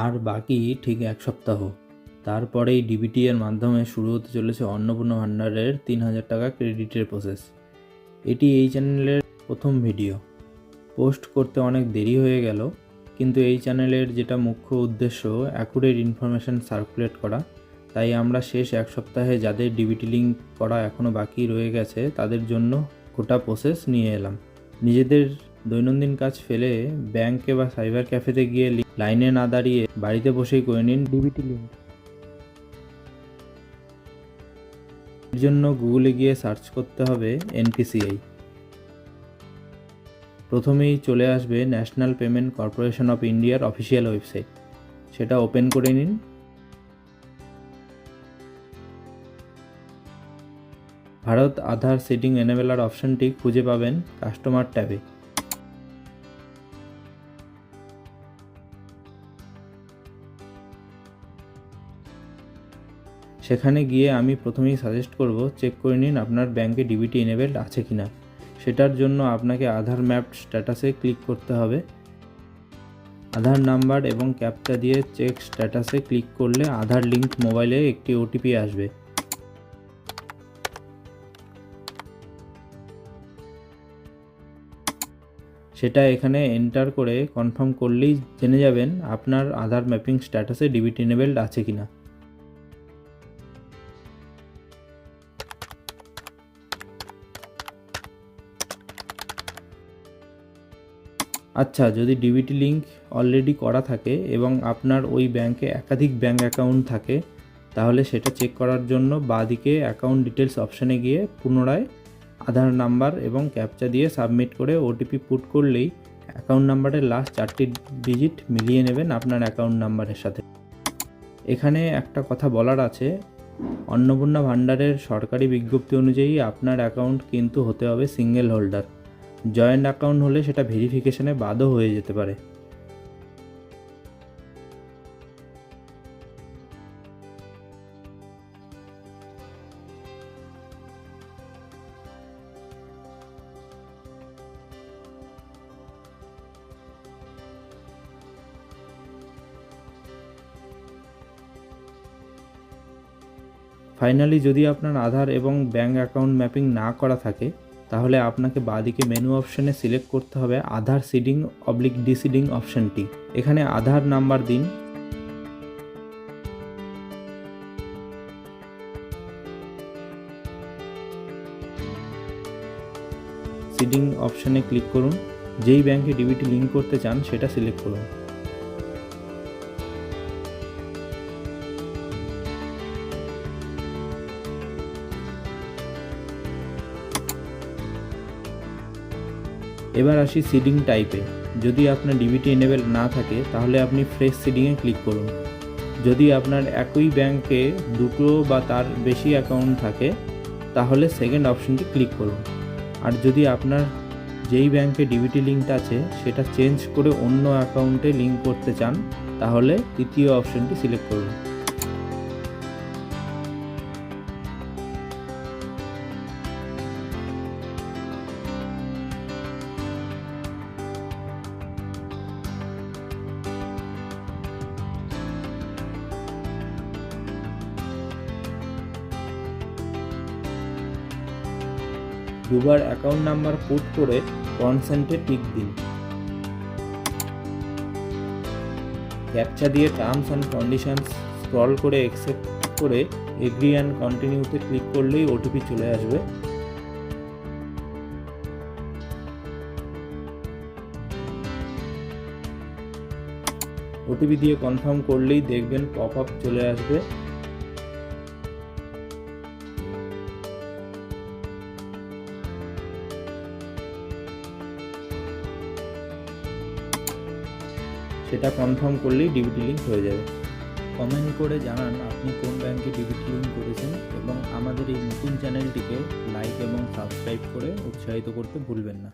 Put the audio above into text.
আর বাকি ঠিক 1 সপ্তাহ। তারপরেই ডিবিটি এর মাধ্যমে শুরু হতে চলেছে অন্নপূর্ণা ভান্ডারের 3000 টাকা ক্রেডিটের প্রসেস। এটি এই চ্যানেলের প্রথম ভিডিও। পোস্ট করতে অনেক দেরি হয়ে গেল, কিন্তু এই চ্যানেলের যেটা মুখ্য উদ্দেশ্য অ্যাকুরেট ইনফরমেশান সার্কুলেট করা, তাই আমরা শেষ 1 সপ্তাহে যাদের ডিবিটি লিঙ্ক করা এখনও বাকি রয়ে গেছে তাদের জন্য গোটা প্রসেস নিয়ে এলাম। নিজেদের দৈনন্দিন কাজ ফেলে ব্যাংকে বা সাইবার ক্যাফেতে গিয়ে লাইনে না দাঁড়িয়ে বাড়িতে বসেই করে নিন ডিবিটি লিঙ্ক। এর জন্য গুগলে গিয়ে সার্চ করতে হবে NPCI। প্রথমেই চলে আসবে ন্যাশনাল পেমেন্ট কর্পোরেশন অফ ইন্ডিয়ার অফিসিয়াল ওয়েবসাইট। সেটা ওপেন করে নিন। ভারত আধার সিডিং এনেবেলার অপশনটি খুঁজে পাবেন কাস্টমার ট্যাবে। সেখানে গিয়ে আমি প্রথমেই সাজেস্ট করব চেক করে নিন আপনার ব্যাংকে ডিবিটি এনেবেলড আছে কিনা। সেটার জন্য আপনাকে আধার ম্যাপড স্ট্যাটাসে ক্লিক করতে হবে। আধার নাম্বার এবং ক্যাপচা দিয়ে চেক স্ট্যাটাসে ক্লিক করলে আধার লিঙ্ক মোবাইলে একটি ওটিপি আসবে। সেটা এখানে এন্টার করে কনফার্ম করলেই জেনে যাবেন আপনার আধার ম্যাপিং স্ট্যাটাসে ডিবিটি এনেবেলড আছে কিনা। আচ্ছা, যদি ডিবিটি লিঙ্ক অলরেডি করা থাকে এবং আপনার ওই ব্যাংকে একাধিক ব্যাংক অ্যাকাউন্ট থাকে, তাহলে সেটা চেক করার জন্য বাঁদিকে অ্যাকাউন্ট ডিটেলস অপশানে গিয়ে পুনরায় আধার নাম্বার এবং ক্যাপচা দিয়ে সাবমিট করে ওটিপি পুট করলেই অ্যাকাউন্ট নাম্বারের লাস্ট 4টি ডিজিট মিলিয়ে নেবেন আপনার অ্যাকাউন্ট নাম্বারের সাথে। এখানে একটা কথা বলার আছে, অন্নপূর্ণা ভান্ডারের সরকারি বিজ্ঞপ্তি অনুযায়ী আপনার অ্যাকাউন্ট কিন্তু হতে হবে সিঙ্গেল হোল্ডার। জয়েন্ট অ্যাকাউন্ট হলে সেটা ভেরিফিকেশনে বাদও হয়ে যেতে পারে। ফাইনালি যদি আপনার আধার এবং ব্যাংক অ্যাকাউন্ট ম্যাপিং না করা থাকে, তাহলে আপনাকে বাঁদিকে মেনু অপশানে সিলেক্ট করতে হবে আধার সিডিং ডিসিডিং অপশানটি। এখানে আধার নাম্বার দিন। সিডিং অপশানে ক্লিক করুন। যেই ব্যাংকে ডিবিটি লিঙ্ক করতে চান সেটা সিলেক্ট করুন। এবার আসি সিডিং টাইপে। যদি আপনার ডিবিটি এনেবেল না থাকে তাহলে আপনি ফ্রেশ সিডিংয়ে ক্লিক করুন। যদি আপনার একই ব্যাংকে দুটো বা তার বেশি অ্যাকাউন্ট থাকে তাহলে সেকেন্ড অপশনটি ক্লিক করুন। আর যদি আপনার যেই ব্যাংকে ডিবিটি লিঙ্কটা আছে সেটা চেঞ্জ করে অন্য অ্যাকাউন্টে লিঙ্ক করতে চান তাহলে তৃতীয় অপশনটি সিলেক্ট করুন। দুবার অ্যাকাউন্ট নাম্বার পুট করে কনসেন্টে টিক দিন। ক্যাপচা দিয়ে টার্মস অ্যান্ড কন্ডিশনস স্ক্রল করে অ্যাকসেপ্ট করে এগ্রি অ্যান্ড কন্টিনিউতে ক্লিক করলেই ওটিপি চলে আসবে। ওটিপি দিয়ে কনফার্ম করলেই দেখবেন পপ আপ চলে আসবে। সেটা কনফার্ম করলেই ডিবিটি লিঙ্ক হয়ে যাবে। কমেন্ট করে জানান আপনি কোন ব্যাংকে ডিবিটি লিঙ্ক করেছেন এবং আমাদের এই নতুন চ্যানেলটিকে লাইক এবং সাবস্ক্রাইব করে উৎসাহিত করতে ভুলবেন না।